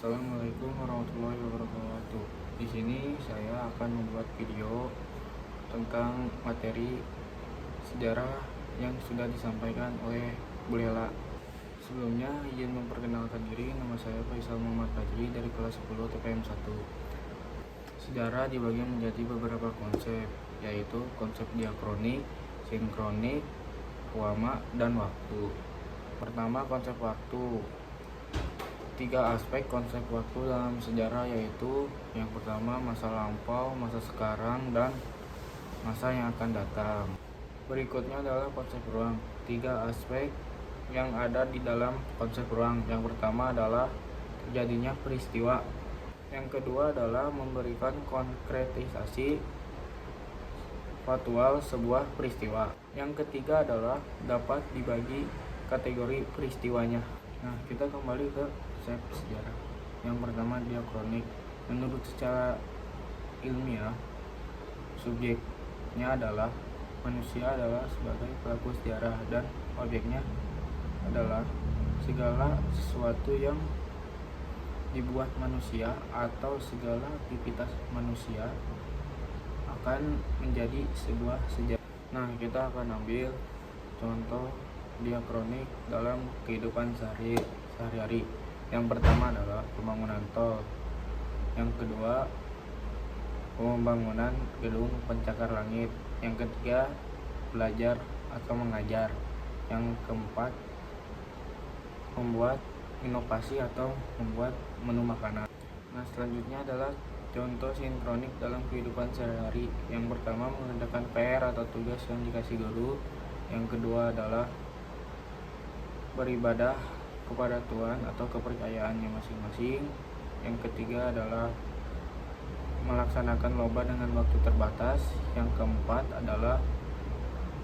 Assalamualaikum warahmatullahi wabarakatuh. Di sini saya akan membuat video tentang materi sejarah yang sudah disampaikan oleh Bu Lela. Sebelumnya izin memperkenalkan diri, nama saya Faisal Muhammad Fajri dari kelas 10 TPM 1. Sejarah dibagi menjadi beberapa konsep, yaitu konsep diakronik, sinkronik, wama, dan waktu. Pertama, konsep waktu. 3 aspek konsep waktu dalam sejarah, yaitu yang pertama masa lampau, masa sekarang, dan masa yang akan datang. Berikutnya adalah konsep ruang. 3 aspek yang ada di dalam konsep ruang. Yang pertama adalah terjadinya peristiwa. Yang kedua adalah memberikan konkretisasi faktual sebuah peristiwa. Yang ketiga adalah dapat dibagi kategori peristiwanya. Nah, kita kembali ke konsep sejarah. Yang pertama, diakronik. Menurut secara ilmiah, subjeknya adalah manusia adalah sebagai pelaku sejarah, dan objeknya adalah segala sesuatu yang dibuat manusia atau segala aktivitas manusia akan menjadi sebuah sejarah. Nah, kita akan ambil contoh diakronik dalam kehidupan sehari-hari. Yang pertama adalah pembangunan tol. Yang kedua, pembangunan gedung pencakar langit. Yang ketiga, belajar atau mengajar. Yang keempat, membuat inovasi atau membuat menu makanan. Nah, selanjutnya adalah contoh sinkronik dalam kehidupan sehari-hari. Yang pertama, mengerjakan PR atau tugas yang dikasih guru. Yang kedua adalah beribadah kepada Tuhan atau kepercayaannya masing-masing. Yang ketiga adalah melaksanakan lomba dengan waktu terbatas. Yang keempat adalah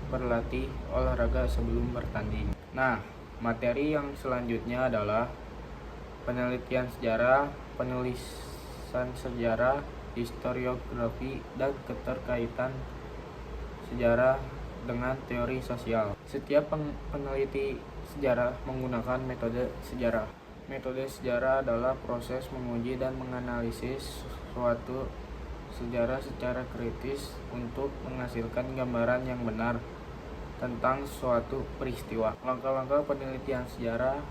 berlatih olahraga sebelum bertanding. Nah, materi yang selanjutnya adalah penelitian sejarah, penulisan sejarah, historiografi, dan keterkaitan sejarah dengan teori sosial. Setiap peneliti sejarah menggunakan metode sejarah. Metode sejarah adalah proses menguji dan menganalisis suatu sejarah secara kritis untuk menghasilkan gambaran yang benar tentang suatu peristiwa. Langkah-langkah penelitian sejarah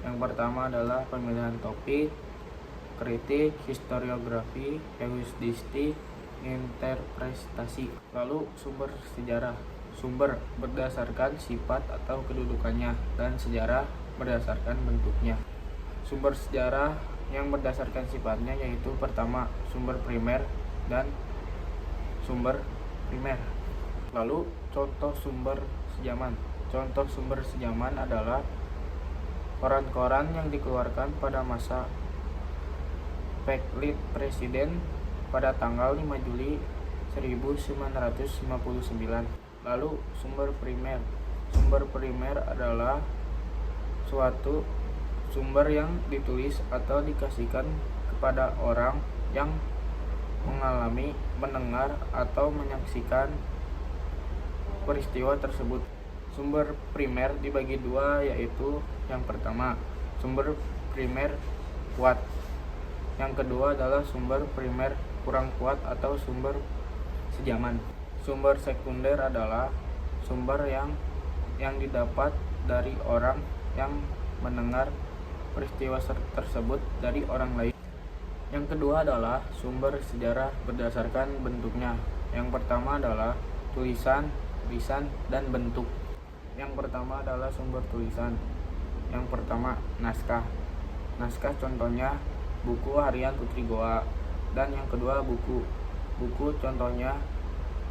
yang pertama adalah pemilihan topik, kritik, historiografi, eudistik, interpretasi. Lalu sumber sejarah. Sumber berdasarkan sifat atau kedudukannya, dan sejarah berdasarkan bentuknya. Sumber sejarah yang berdasarkan sifatnya yaitu pertama, sumber primer dan sumber primer. Lalu contoh sumber sejaman. Contoh sumber sejaman adalah koran-koran yang dikeluarkan pada masa Peklit Presiden pada tanggal 5 Juli 1959. Lalu sumber primer. Sumber primer adalah suatu sumber yang ditulis atau dikasihkan kepada orang yang mengalami, mendengar, atau menyaksikan peristiwa tersebut. Sumber primer dibagi dua, yaitu yang pertama, sumber primer kuat. Yang kedua adalah sumber primer kurang kuat atau sumber sejaman. Sumber sekunder adalah sumber yang didapat dari orang yang mendengar peristiwa tersebut dari orang lain. Yang kedua adalah sumber sejarah berdasarkan bentuknya. Yang pertama adalah tulisan, lisan, dan bentuk. Yang pertama adalah sumber tulisan. Yang pertama, naskah. Naskah contohnya buku harian Putri Goa. Dan yang kedua, buku. Buku contohnya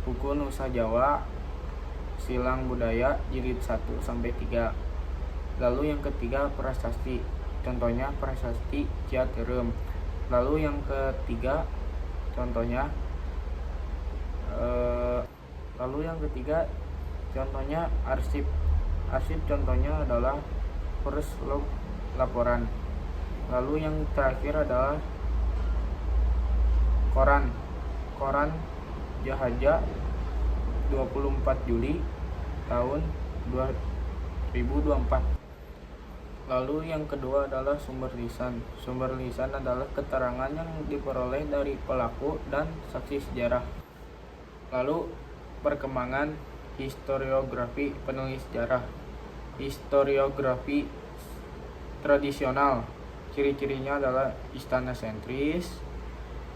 buku Nusa Jawa, Silang Budaya, jilid 1-3. Lalu yang ketiga, prasasti. Contohnya prasasti Ciaterem. Lalu yang ketiga, contohnya arsip. Arsip contohnya adalah first log laporan. Lalu yang terakhir adalah koran. Koran Jahaja 24 Juli tahun 2024. Lalu yang kedua adalah sumber lisan. Sumber lisan adalah keterangan yang diperoleh dari pelaku dan saksi sejarah. Lalu perkembangan historiografi penulis sejarah. Historiografi tradisional, ciri-cirinya adalah istana sentris,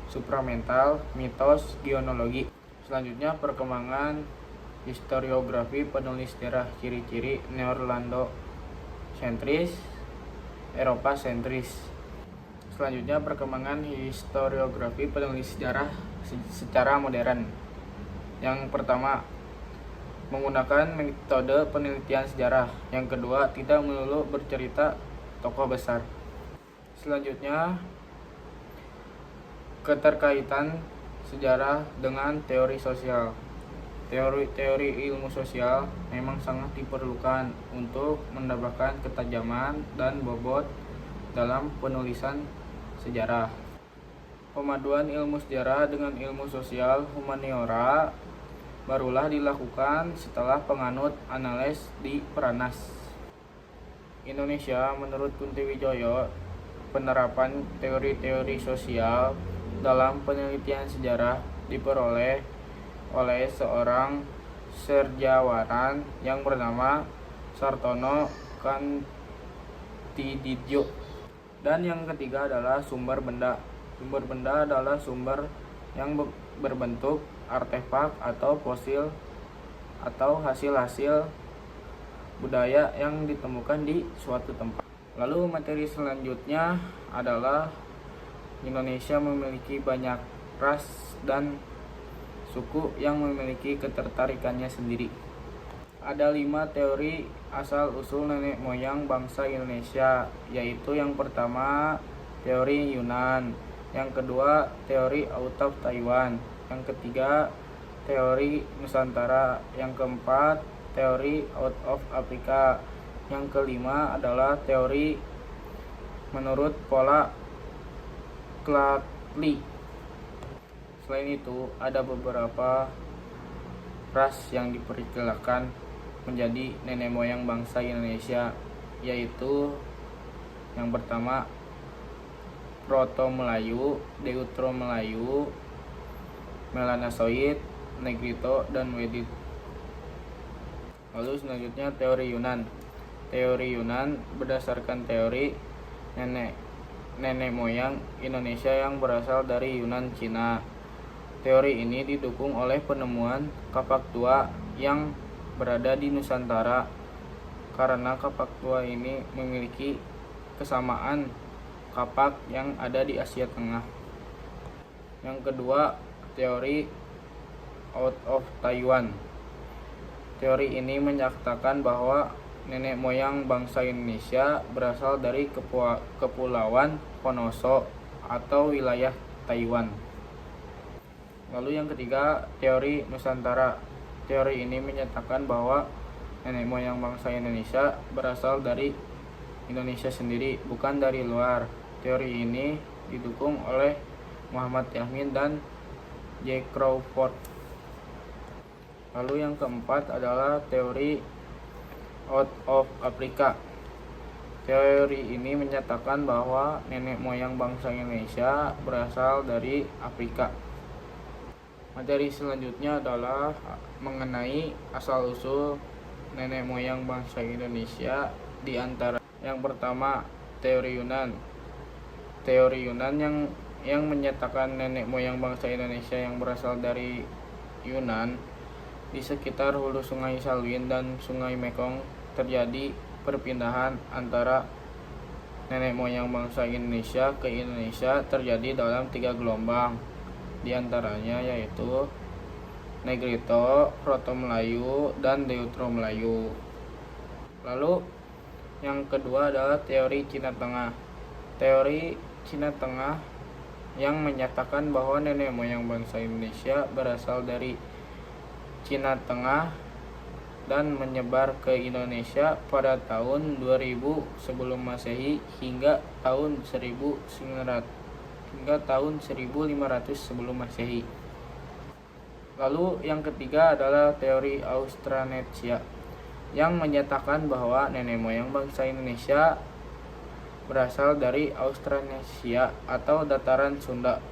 supramental, mitos, genealogi. Selanjutnya perkembangan historiografi penulis sejarah, ciri-ciri Neorlando sentris, Eropa sentris. Selanjutnya perkembangan historiografi penulis sejarah secara modern. Yang pertama, menggunakan metode penelitian sejarah. Yang kedua, tidak melulu bercerita tokoh besar. Selanjutnya, keterkaitan sejarah dengan teori sosial. Teori ilmu sosial memang sangat diperlukan untuk mendapatkan ketajaman dan bobot dalam penulisan sejarah. Pemaduan ilmu sejarah dengan ilmu sosial humaniora barulah dilakukan setelah penganut analis di Peranas. Indonesia menurut Kuntiwijoyo, penerapan teori-teori sosial dalam penelitian sejarah diperoleh oleh seorang sejarawan yang bernama Sartono Kantididjo. Dan yang ketiga adalah sumber benda. Sumber benda adalah sumber yang berbentuk artefak atau fosil atau hasil-hasil budaya yang ditemukan di suatu tempat. Lalu materi selanjutnya adalah Indonesia memiliki banyak ras dan suku yang memiliki ketertarikannya sendiri. Ada 5 teori asal-usul nenek moyang bangsa Indonesia, yaitu yang pertama teori Yunan, yang kedua teori out of Taiwan, yang ketiga teori Nusantara, yang keempat teori out of Afrika, yang kelima adalah teori menurut pola Clarke. Selain itu, ada beberapa ras yang diperkirakan menjadi nenek moyang bangsa Indonesia, yaitu yang pertama Proto-Melayu, Deutero-Melayu, Melanosoid, Negrito, dan Wedit. Lalu selanjutnya teori Yunan. Teori Yunan berdasarkan teori nenek moyang Indonesia yang berasal dari Yunan, Cina. Teori ini didukung oleh penemuan kapak tua yang berada di Nusantara, karena kapak tua ini memiliki kesamaan kapak yang ada di Asia Tengah. Yang kedua, teori out of Taiwan. Teori ini menyatakan bahwa nenek moyang bangsa Indonesia berasal dari Kepulauan Ponoso atau wilayah Taiwan. Lalu yang ketiga, teori Nusantara. Teori ini menyatakan bahwa nenek moyang bangsa Indonesia berasal dari Indonesia sendiri, bukan dari luar. Teori ini didukung oleh Muhammad Yamin dan J. Crawford. Lalu yang keempat adalah teori out of Africa. Teori ini menyatakan bahwa nenek moyang bangsa Indonesia berasal dari Afrika. Materi selanjutnya adalah mengenai asal-usul nenek moyang bangsa Indonesia, di antara yang pertama teori Yunan. Teori Yunan yang menyatakan nenek moyang bangsa Indonesia yang berasal dari Yunan. Di sekitar hulu Sungai Salween dan Sungai Mekong terjadi perpindahan antara nenek moyang bangsa Indonesia ke Indonesia terjadi dalam 3 gelombang. Di antaranya yaitu Negrito, Proto-Melayu, dan Deutero-Melayu. Lalu yang kedua adalah teori Cina Tengah. Teori Cina Tengah yang menyatakan bahwa nenek moyang bangsa Indonesia berasal dari Cina Tengah dan menyebar ke Indonesia pada tahun 2000 sebelum Masehi hingga tahun 1500 sebelum Masehi. Lalu yang ketiga adalah teori Austronesia yang menyatakan bahwa nenek moyang bangsa Indonesia berasal dari Austronesia atau dataran Sunda.